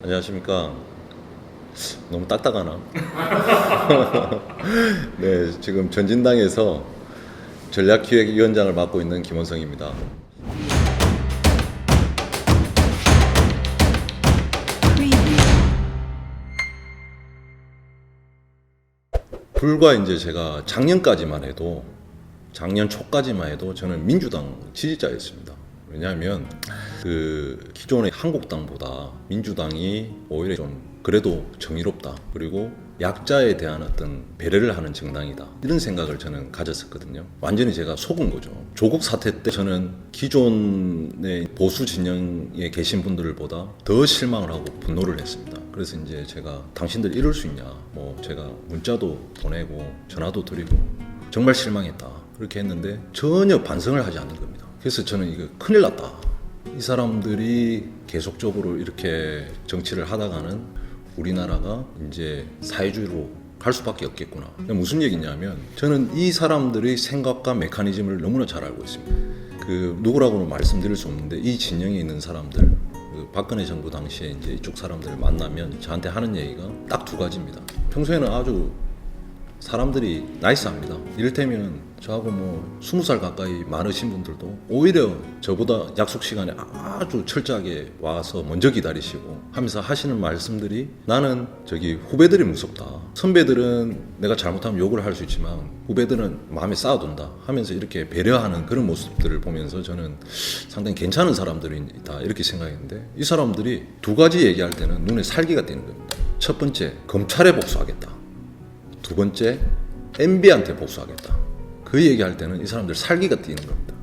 안녕하십니까. 너무 딱딱하나? 네, 지금 전진당에서 전략기획위원장을 맡고 있는 김원성입니다. 불과 이제 제가 작년 초까지만 해도 저는 민주당 지지자였습니다. 왜냐하면 기존의 한국당보다 민주당이 오히려 좀 그래도 정의롭다. 그리고 약자에 대한 어떤 배려를 하는 정당이다. 이런 생각을 저는 가졌었거든요. 완전히 제가 속은 거죠. 조국 사태 때 저는 기존의 보수 진영에 계신 분들보다 더 실망을 하고 분노를 했습니다. 그래서 이제 제가 당신들 이럴 수 있냐. 제가 문자도 보내고 전화도 드리고 정말 실망했다. 그렇게 했는데 전혀 반성을 하지 않는 겁니다. 그래서 저는 이거 큰일 났다. 이 사람들이 계속적으로 이렇게 정치를 하다가는 우리나라가 이제 사회주의로 갈 수밖에 없겠구나. 무슨 얘기냐면 저는 이 사람들의 생각과 메커니즘을 너무나 잘 알고 있습니다. 누구라고는 말씀드릴 수 없는데 이 진영에 있는 사람들, 박근혜 정부 당시에 이제 이쪽 사람들을 만나면 저한테 하는 얘기가 딱 두 가지입니다. 평소에는 아주 사람들이 나이스합니다. 이를테면 저하고 20살 가까이 많으신 분들도 오히려 저보다 약속 시간에 아주 철저하게 와서 먼저 기다리시고 하면서 하시는 말씀들이 나는 후배들이 무섭다. 선배들은 내가 잘못하면 욕을 할 수 있지만 후배들은 마음에 쌓아둔다 하면서 이렇게 배려하는 그런 모습들을 보면서 저는 상당히 괜찮은 사람들이다 이렇게 생각했는데 이 사람들이 두 가지 얘기할 때는 눈에 살기가 띄는 겁니다. 첫 번째, 검찰에 복수하겠다. 두 번째, MB한테 복수하겠다. 그 얘기할 때는 이 사람들 살기가 뛰는 겁니다.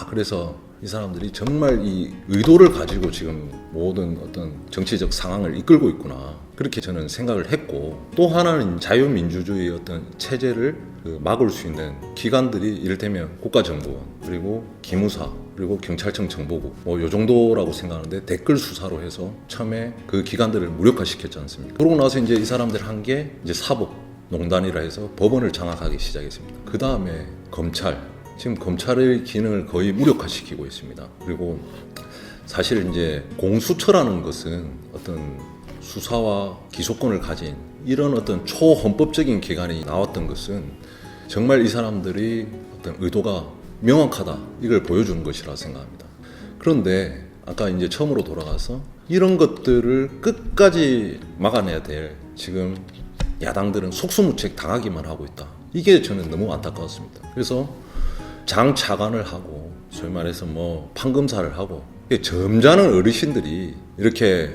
그래서 이 사람들이 정말 이 의도를 가지고 지금 모든 어떤 정치적 상황을 이끌고 있구나. 그렇게 저는 생각을 했고, 또 하나는 자유민주주의 어떤 체제를 막을 수 있는 기관들이 이를테면 국가정보원, 그리고 기무사, 그리고 경찰청 정보국 요 정도라고 생각하는데 댓글 수사로 해서 처음에 그 기관들을 무력화시켰지 않습니까? 그러고 나서 이제 이 사람들 한 게 이제 사법농단이라 해서 법원을 장악하기 시작했습니다. 그 다음에 지금 검찰의 기능을 거의 무력화시키고 있습니다. 그리고 사실 이제 공수처라는 것은 어떤 수사와 기소권을 가진 이런 어떤 초헌법적인 기관이 나왔던 것은 정말 이 사람들이 어떤 의도가 명확하다 이걸 보여주는 것이라 생각합니다. 그런데 아까 이제 처음으로 돌아가서 이런 것들을 끝까지 막아내야 될 지금 야당들은 속수무책 당하기만 하고 있다. 이게 저는 너무 안타까웠습니다. 그래서 장차관을 하고 소위 말해서 판검사를 하고 점잖은 어르신들이 이렇게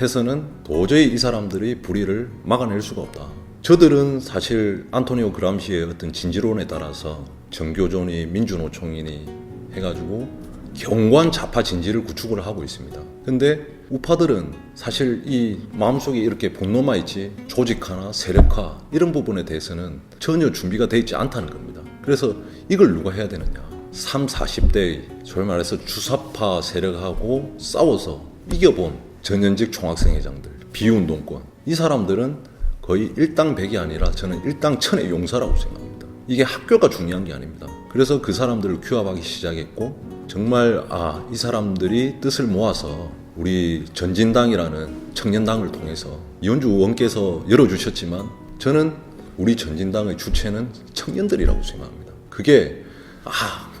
해서는 도저히 이 사람들의 불의를 막아낼 수가 없다. 저들은 사실 안토니오 그람시의 어떤 진지론에 따라서 정교조니 민주노총이니 해가지고 견고한 좌파 진지를 구축을 하고 있습니다. 근데 우파들은 사실 이 마음속에 이렇게 분노만 있지 조직화나 세력화 이런 부분에 대해서는 전혀 준비가 되어 있지 않다는 겁니다. 그래서 이걸 누가 해야 되느냐. 30, 40대 소위 말해서 주사파 세력하고 싸워서 이겨본 전현직 총학생회장들, 비운동권 이 사람들은 거의 일당백이 아니라 저는 일당천의 용사라고 생각합니다. 이게 학교가 중요한 게 아닙니다. 그래서 그 사람들을 규합하기 시작했고 정말 이 사람들이 뜻을 모아서 우리 전진당이라는 청년당을 통해서 이현주 의원께서 열어주셨지만 저는 우리 전진당의 주체는 청년들이라고 생각합니다. 그게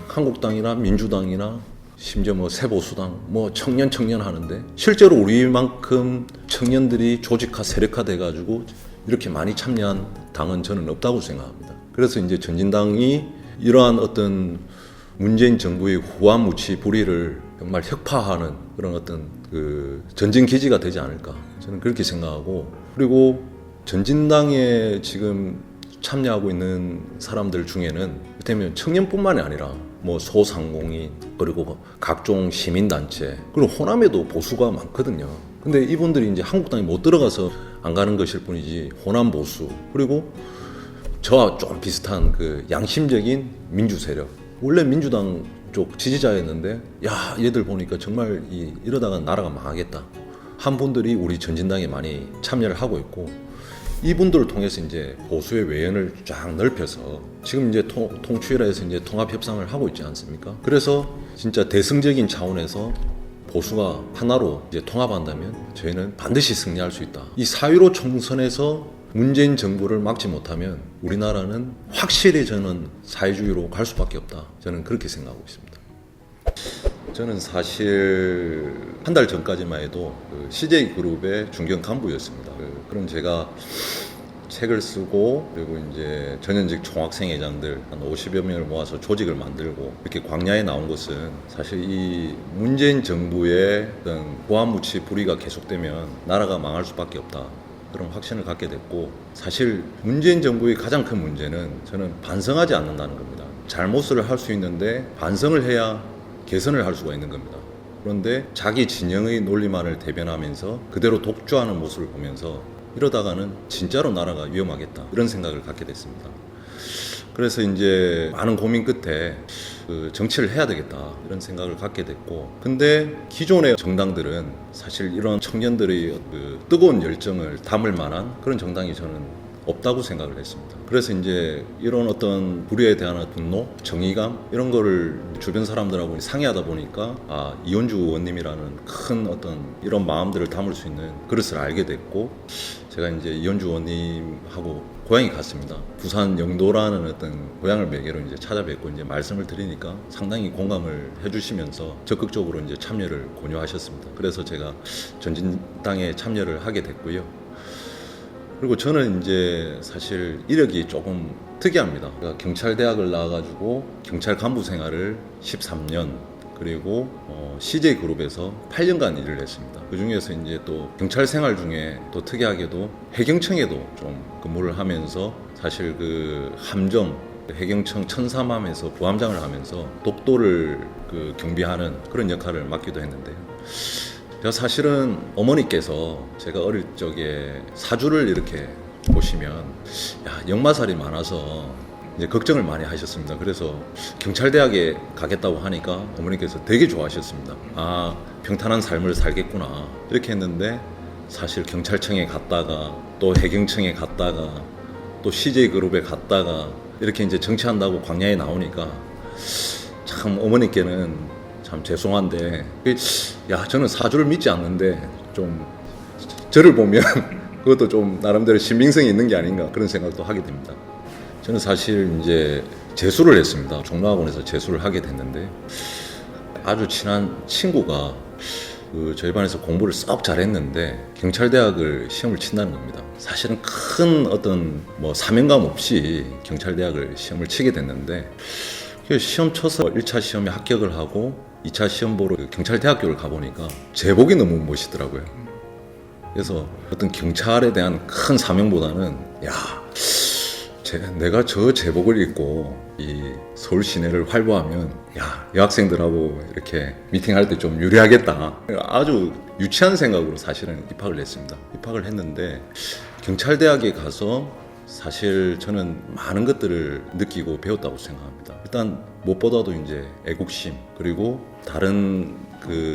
한국당이나 민주당이나 심지어 새보수당 청년 하는데 실제로 우리만큼 청년들이 조직화 세력화 돼가지고 이렇게 많이 참여한 당은 저는 없다고 생각합니다. 그래서 이제 전진당이 이러한 어떤 문재인 정부의 후한무치 불의를 정말 혁파하는 그런 어떤 전진 기지가 되지 않을까 저는 그렇게 생각하고, 그리고 전진당에 지금 참여하고 있는 사람들 중에는 이를테면 청년뿐만이 아니라 소상공인 그리고 각종 시민단체 그리고 호남에도 보수가 많거든요. 근데 이분들이 이제 한국당에 못 들어가서 안 가는 것일 뿐이지 호남 보수 그리고 저와 좀 비슷한 양심적인 민주 세력, 원래 민주당 쪽 지지자였는데 얘들 보니까 정말 이러다가 나라가 망하겠다 한 분들이 우리 전진당에 많이 참여를 하고 있고, 이분들을 통해서 이제 보수의 외연을 쫙 넓혀서 지금 이제 통추이라 해서 이제 통합 협상을 하고 있지 않습니까? 그래서 진짜 대승적인 차원에서 보수가 하나로 이제 통합한다면 저희는 반드시 승리할 수 있다. 이 4.15 총선에서 문재인 정부를 막지 못하면 우리나라는 확실히 저는 사회주의로 갈 수밖에 없다. 저는 그렇게 생각하고 있습니다. 저는 사실 한 달 전까지만 해도 그 CJ그룹의 중견 간부였습니다. 그럼 제가 책을 쓰고 그리고 이제 전현직 총학생회장들 한 50여 명을 모아서 조직을 만들고 이렇게 광야에 나온 것은 사실 이 문재인 정부의 어떤 고함무치 불의가 계속되면 나라가 망할 수밖에 없다. 그런 확신을 갖게 됐고, 사실 문재인 정부의 가장 큰 문제는 저는 반성하지 않는다는 겁니다. 잘못을 할 수 있는데 반성을 해야 개선을 할 수가 있는 겁니다. 그런데 자기 진영의 논리만을 대변하면서 그대로 독주하는 모습을 보면서 이러다가는 진짜로 나라가 위험하겠다, 이런 생각을 갖게 됐습니다. 그래서 이제 많은 고민 끝에 정치를 해야 되겠다, 이런 생각을 갖게 됐고, 근데 기존의 정당들은 사실 이런 청년들의 뜨거운 열정을 담을 만한 그런 정당이 저는 없다고 생각을 했습니다. 그래서 이제 이런 어떤 불의에 대한 분노, 정의감, 이런 거를 주변 사람들하고 상의하다 보니까 이현주 의원님이라는 큰 어떤 이런 마음들을 담을 수 있는 그릇을 알게 됐고, 제가 이제 이현주 의원님하고 고향에 갔습니다. 부산 영도라는 어떤 고향을 매개로 이제 찾아뵙고 이제 말씀을 드리니까 상당히 공감을 해주시면서 적극적으로 이제 참여를 권유하셨습니다. 그래서 제가 전진당에 참여를 하게 됐고요. 그리고 저는 이제 사실 이력이 조금 특이합니다. 제가 경찰대학을 나와가지고 경찰 간부 생활을 13년, 그리고 CJ그룹에서 8년간 일을 했습니다. 그 중에서 이제 또 경찰 생활 중에 또 특이하게도 해경청에도 좀 근무를 하면서 사실 그 함정, 해경청 천삼함에서 부함장을 하면서 독도를 경비하는 그런 역할을 맡기도 했는데요. 제가 사실은 어머니께서 제가 어릴 적에 사주를 이렇게 보시면 역마살이 많아서 이제 걱정을 많이 하셨습니다. 그래서 경찰대학에 가겠다고 하니까 어머니께서 되게 좋아하셨습니다. 평탄한 삶을 살겠구나, 이렇게 했는데 사실 경찰청에 갔다가 또 해경청에 갔다가 또 CJ그룹에 갔다가 이렇게 이제 정치한다고 광야에 나오니까 참 어머니께는 참 죄송한데, 저는 사주를 믿지 않는데 좀 저를 보면 그것도 좀 나름대로 신빙성이 있는 게 아닌가, 그런 생각도 하게 됩니다. 저는 사실 이제 재수를 했습니다. 종로학원에서 재수를 하게 됐는데, 아주 친한 친구가 저희 반에서 공부를 썩 잘했는데 경찰대학을 시험을 친다는 겁니다. 사실은 큰 어떤 사명감 없이 경찰대학을 시험을 치게 됐는데, 시험 쳐서 1차 시험에 합격을 하고 2차 시험 보러 경찰대학교를 가보니까 제복이 너무 멋있더라고요. 그래서 어떤 경찰에 대한 큰 사명보다는 내가 저 제복을 입고 이 서울 시내를 활보하면 여학생들하고 이렇게 미팅할 때 좀 유리하겠다, 아주 유치한 생각으로 사실은 입학을 했습니다. 입학을 했는데 경찰대학에 가서 사실 저는 많은 것들을 느끼고 배웠다고 생각합니다. 일단 무엇보다도 이제 애국심, 그리고 다른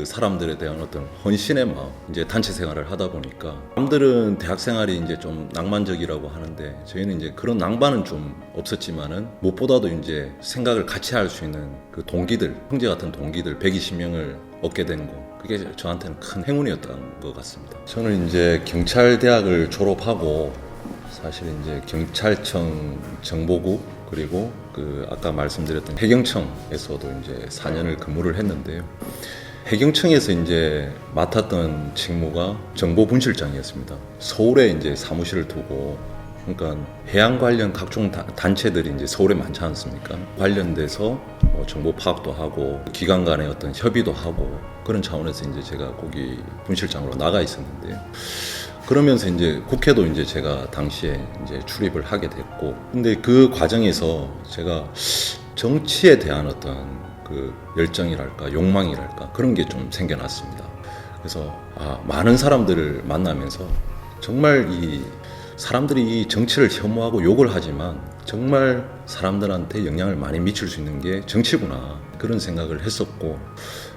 사람들에 대한 어떤 헌신의 마음, 이제 단체 생활을 하다 보니까 남들은 대학 생활이 이제 좀 낭만적이라고 하는데 저희는 이제 그런 낭만은 좀 없었지만은 무엇보다도 이제 생각을 같이 할 수 있는 그 동기들, 형제 같은 동기들 120명을 얻게 된 거, 그게 저한테는 큰 행운이었던 것 같습니다. 저는 이제 경찰대학을 졸업하고 사실 이제 경찰청 정보국, 그리고 아까 말씀드렸던 해경청에서도 이제 4년을 근무를 했는데요. 해경청에서 이제 맡았던 직무가 정보분실장이었습니다. 서울에 이제 사무실을 두고, 그러니까 해양 관련 각종 단체들이 이제 서울에 많지 않습니까? 관련돼서 정보 파악도 하고 기관 간의 어떤 협의도 하고, 그런 차원에서 이제 제가 거기 분실장으로 나가 있었는데요. 그러면서 이제 국회도 이제 제가 당시에 이제 출입을 하게 됐고, 근데 그 과정에서 제가 정치에 대한 어떤 열정이랄까 욕망이랄까 그런 게 좀 생겨났습니다. 그래서 많은 사람들을 만나면서 정말 이 사람들이 이 정치를 혐오하고 욕을 하지만 정말 사람들한테 영향을 많이 미칠 수 있는 게 정치구나, 그런 생각을 했었고,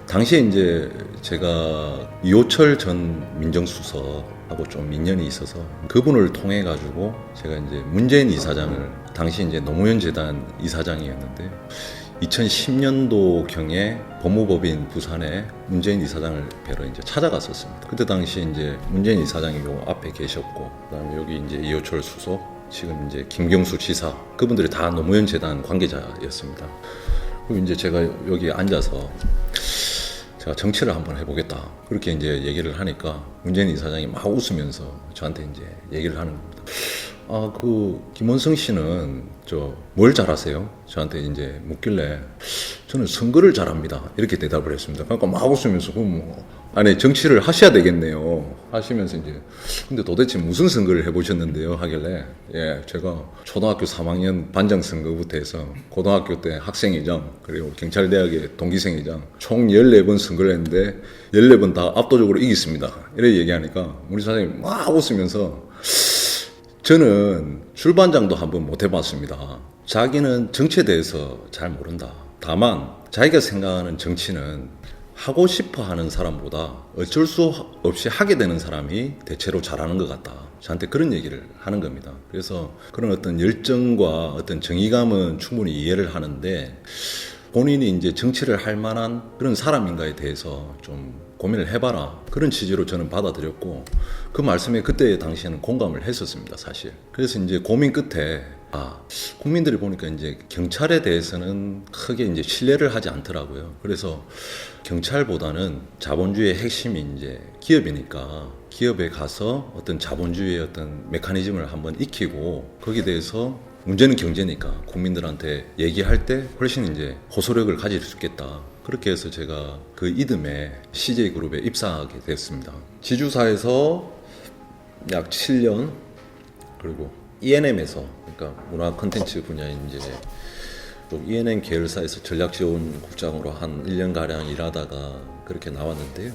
당시에 이제 제가 이호철 전 민정수석하고 좀 인연이 있어서 그분을 통해 가지고 제가 이제 문재인 이사장을, 당시 이제 노무현 재단 이사장이었는데, 2010년도경에 법무법인 부산에 문재인 이사장을 뵈러 이제 찾아갔었습니다. 그때 당시 이제 문재인 이사장이 요 앞에 계셨고, 그다음에 여기 이제 이호철 수석, 지금 이제 김경수 지사, 그분들이 다 노무현 재단 관계자였습니다. 그리고 이제 제가 여기 앉아서 제가 정치를 한번 해보겠다, 그렇게 이제 얘기를 하니까 문재인 이사장이 막 웃으면서 저한테 이제 얘기를 하는 겁니다. 아, 김원성 씨는 뭘 잘하세요? 저한테 이제 묻길래 저는 선거를 잘합니다, 이렇게 대답을 했습니다. 그러니까 막 웃으면서 아니 정치를 하셔야 되겠네요 하시면서 이제 근데 도대체 무슨 선거를 해보셨는데요 하길래, 예, 제가 초등학교 3학년 반장 선거부터 해서 고등학교 때 학생회장, 그리고 경찰대학의 동기생회장 총 14번 선거를 했는데 14번 다 압도적으로 이겼습니다, 이렇게 얘기하니까 우리 사장님이 막 웃으면서 저는 출반장도 한번 못 해봤습니다. 자기는 정치에 대해서 잘 모른다. 다만 자기가 생각하는 정치는 하고 싶어 하는 사람보다 어쩔 수 없이 하게 되는 사람이 대체로 잘하는 것 같다, 저한테 그런 얘기를 하는 겁니다. 그래서 그런 어떤 열정과 어떤 정의감은 충분히 이해를 하는데, 본인이 이제 정치를 할 만한 그런 사람인가에 대해서 좀 고민을 해봐라, 그런 취지로 저는 받아들였고, 그 말씀에 그때 당시에는 공감을 했었습니다, 사실. 그래서 이제 고민 끝에 국민들이 보니까 이제 경찰에 대해서는 크게 이제 신뢰를 하지 않더라고요. 그래서 경찰보다는 자본주의의 핵심이 이제 기업이니까 기업에 가서 어떤 자본주의의 어떤 메커니즘을 한번 익히고, 거기에 대해서 문제는 경제니까 국민들한테 얘기할 때 훨씬 이제 호소력을 가질 수 있겠다, 그렇게 해서 제가 그 이듬해 CJ그룹에 입사하게 됐습니다. 지주사에서 약 7년, 그리고 ENM에서, 그러니까 문화 콘텐츠 분야인 이제 또 ENM 계열사에서 전략지원국장으로 한 1년가량 일하다가 그렇게 나왔는데요.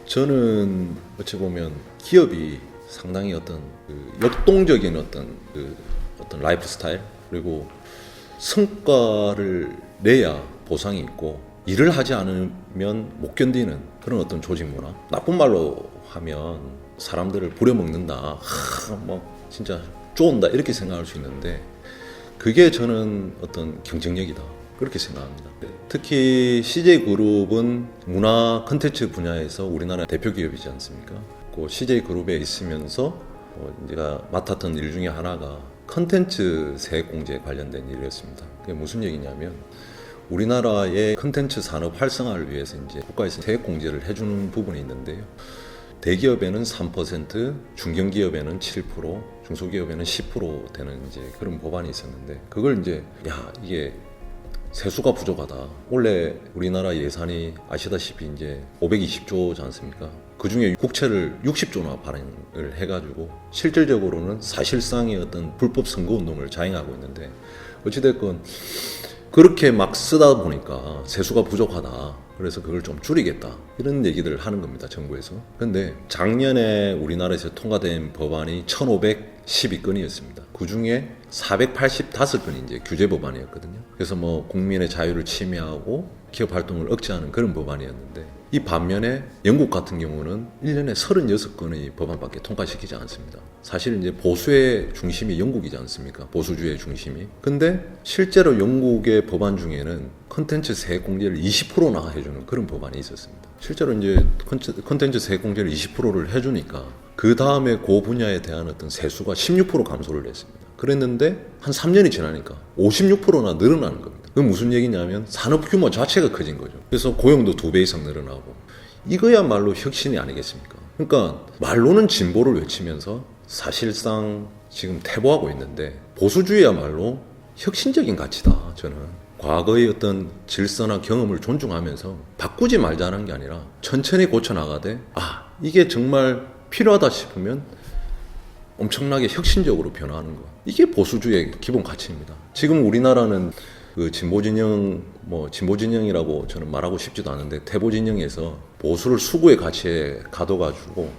저는 어찌 보면 기업이 상당히 어떤 역동적인 어떤 라이프 스타일, 그리고 성과를 내야 보상이 있고 일을 하지 않으면 못 견디는 그런 어떤 조직 문화, 나쁜 말로 하면 사람들을 부려먹는다, 진짜 쪼은다, 이렇게 생각할 수 있는데, 그게 저는 어떤 경쟁력이다, 그렇게 생각합니다. 특히 CJ그룹은 문화 콘텐츠 분야에서 우리나라 대표 기업이지 않습니까? 그 CJ그룹에 있으면서 제가 맡았던 일 중에 하나가 콘텐츠 세액공제 관련된 일이었습니다. 그게 무슨 얘기냐면, 우리나라의 콘텐츠 산업 활성화를 위해서 이제 국가에서 세액공제를 해주는 부분이 있는데요. 대기업에는 3%, 중견기업에는 7%, 중소기업에는 10% 되는 이제 그런 법안이 있었는데, 그걸 이제 이게 세수가 부족하다. 원래 우리나라 예산이 아시다시피 이제 520조지 않습니까? 그 중에 국채를 60조나 발행을 해가지고 실질적으로는 사실상의 어떤 불법 선거 운동을 자행하고 있는데, 어찌됐건 그렇게 막 쓰다 보니까 세수가 부족하다, 그래서 그걸 좀 줄이겠다, 이런 얘기들을 하는 겁니다, 정부에서. 그런데 작년에 우리나라에서 통과된 법안이 1512건이었습니다. 그 중에 485건이 이제 규제 법안이었거든요. 그래서 국민의 자유를 침해하고 기업 활동을 억제하는 그런 법안이었는데, 이 반면에 영국 같은 경우는 1년에 36건의 법안밖에 통과시키지 않습니다. 사실 이제 보수의 중심이 영국이지 않습니까? 보수주의 중심이. 근데 실제로 영국의 법안 중에는 콘텐츠 세액 공제를 20%나 해주는 그런 법안이 있었습니다. 실제로 이제 콘텐츠 세액 공제를 20%를 해주니까 그 다음에 그 분야에 대한 어떤 세수가 16% 감소를 했습니다. 그랬는데 한 3년이 지나니까 56%나 늘어나는 겁니다. 그건 무슨 얘기냐면 산업 규모 자체가 커진 거죠. 그래서 고용도 2배 이상 늘어나고, 이거야말로 혁신이 아니겠습니까? 그러니까 말로는 진보를 외치면서 사실상 지금 퇴보하고 있는데, 보수주의야말로 혁신적인 가치다. 저는 과거의 어떤 질서나 경험을 존중하면서 바꾸지 말자는 게 아니라 천천히 고쳐나가되, 이게 정말 필요하다 싶으면 엄청나게 혁신적으로 변화하는 것, 이게 보수주의의 기본 가치입니다. 지금 우리나라는 그 진보진영이라고 저는 말하고 싶지도 않은데, 태보진영에서 보수를 수구의 가치에 가둬가지고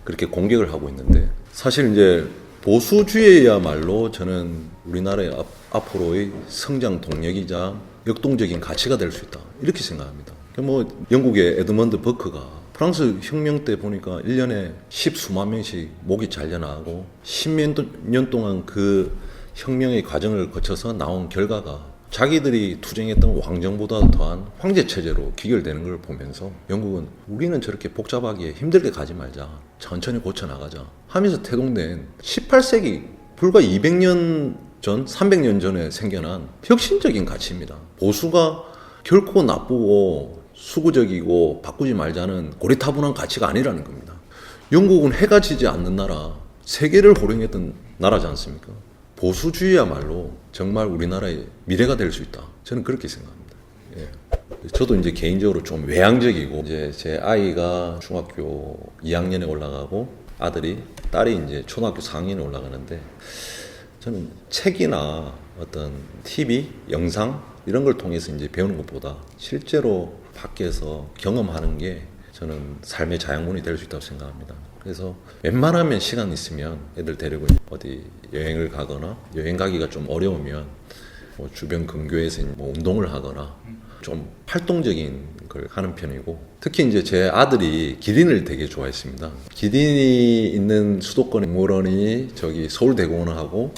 그렇게 공격을 하고 있는데, 사실 이제 보수주의야말로 저는 우리나라의 앞으로의 성장 동력이자 역동적인 가치가 될 수 있다, 이렇게 생각합니다. 영국의 에드먼드 버크가 프랑스 혁명 때 보니까 1년에 10수만 명씩 목이 잘려나가고 10년 동안 그 혁명의 과정을 거쳐서 나온 결과가 자기들이 투쟁했던 왕정보다 더한 황제 체제로 귀결되는 걸 보면서 영국은 우리는 저렇게 복잡하게 힘들게 가지 말자, 천천히 고쳐나가자 하면서 태동된 18세기 불과 200년 전, 300년 전에 생겨난 혁신적인 가치입니다. 보수가 결코 나쁘고 수구적이고 바꾸지 말자는 고리타분한 가치가 아니라는 겁니다. 영국은 해가 지지 않는 나라, 세계를 호령했던 나라지 않습니까? 보수주의야말로 정말 우리나라의 미래가 될 수 있다. 저는 그렇게 생각합니다. 예. 저도 이제 개인적으로 좀 외향적이고, 이제 제 아이가 중학교 2학년에 올라가고, 딸이 이제 초등학교 4학년에 올라가는데, 저는 책이나 어떤 TV, 영상, 이런 걸 통해서 이제 배우는 것보다 실제로 밖에서 경험하는 게 저는 삶의 자양분이 될 수 있다고 생각합니다. 그래서 웬만하면 시간 있으면 애들 데리고 어디 여행을 가거나 여행 가기가 좀 어려우면 뭐 주변 근교에서 뭐 운동을 하거나 좀 활동적인 걸 하는 편이고, 특히 이제 제 아들이 기린을 되게 좋아했습니다. 기린이 있는 수도권 동물원이 저기 서울대공원하고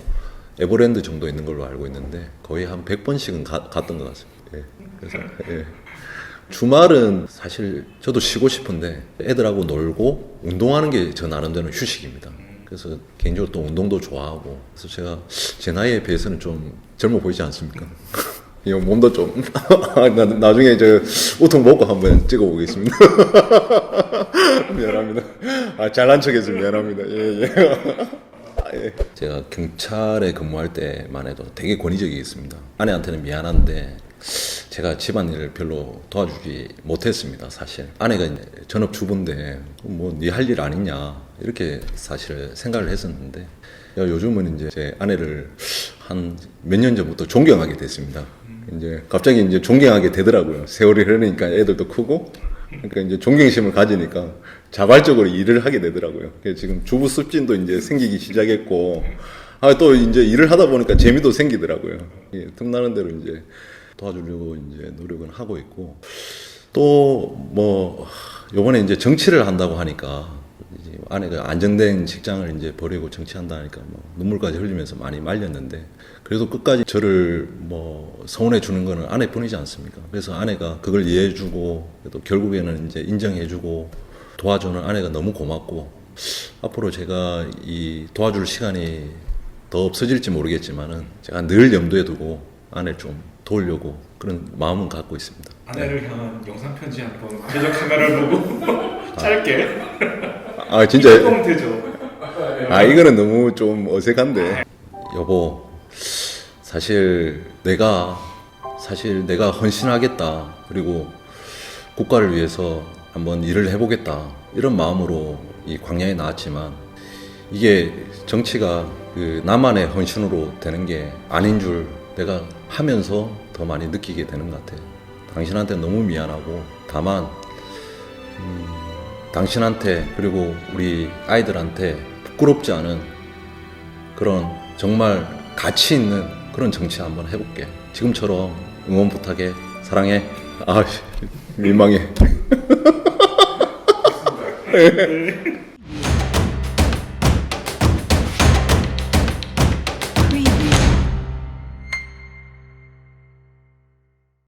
에버랜드 정도 있는 걸로 알고 있는데 거의 한 100번씩은 갔던 것 같습니다. 예. 그래서 예. 주말은 사실 저도 쉬고 싶은데 애들하고 놀고 운동하는 게 저 나름대로 휴식입니다. 그래서 개인적으로 또 운동도 좋아하고, 그래서 제가 제 나이에 비해서는 좀 젊어 보이지 않습니까? 이 몸도 좀 나중에 저 우통 먹고 한번 찍어보겠습니다. 미안합니다. 잘난 척해서 미안합니다. 예. 제가 경찰에 근무할 때만 해도 되게 권위적이었습니다. 아내한테는 미안한데 제가 집안일을 별로 도와주지 못했습니다. 사실 아내가 전업주부인데 뭐 네 할 일 아니냐 이렇게 사실 생각을 했었는데, 요즘은 이제 제 아내를 한 몇 년 전부터 존경하게 됐습니다. 이제 갑자기 이제 존경하게 되더라고요. 세월이 흐르니까 애들도 크고, 그러니까 이제 존경심을 가지니까 자발적으로 일을 하게 되더라고요. 그래서 지금 주부 습진도 이제 생기기 시작했고, 또 이제 일을 하다 보니까 재미도 생기더라고요. 예, 틈나는 대로 이제 도와주려고 이제 노력은 하고 있고, 또 뭐 요번에 이제 정치를 한다고 하니까 이제 아내가 안정된 직장을 이제 버리고 정치한다 하니까 뭐 눈물까지 흘리면서 많이 말렸는데, 그래도 끝까지 저를 뭐 서운해 주는 거는 아내뿐이지 않습니까? 그래서 아내가 그걸 이해해주고, 또 결국에는 이제 인정해주고 도와주는 아내가 너무 고맙고, 앞으로 제가 이 도와줄 시간이 더 없어질지 모르겠지만은 제가 늘 염두에 두고 아내를 좀 도우려고 그런 마음은 갖고 있습니다. 아내를 향한 영상 편지 한번 계정 카메라를 보고 짧게. 진짜. 이거 되죠. 이거는 너무 좀 어색한데. 여보, 사실 내가 헌신하겠다, 그리고 국가를 위해서 한번 일을 해보겠다, 이런 마음으로 이 광야에 나왔지만 이게 정치가 그 나만의 헌신으로 되는 게 아닌 줄 내가 하면서 더 많이 느끼게 되는 것 같아요. 당신한테 너무 미안하고, 다만 당신한테 그리고 우리 아이들한테 부끄럽지 않은 그런 정말 가치 있는 그런 정치 한번 해볼게. 지금처럼 응원 부탁해. 사랑해. 민망해.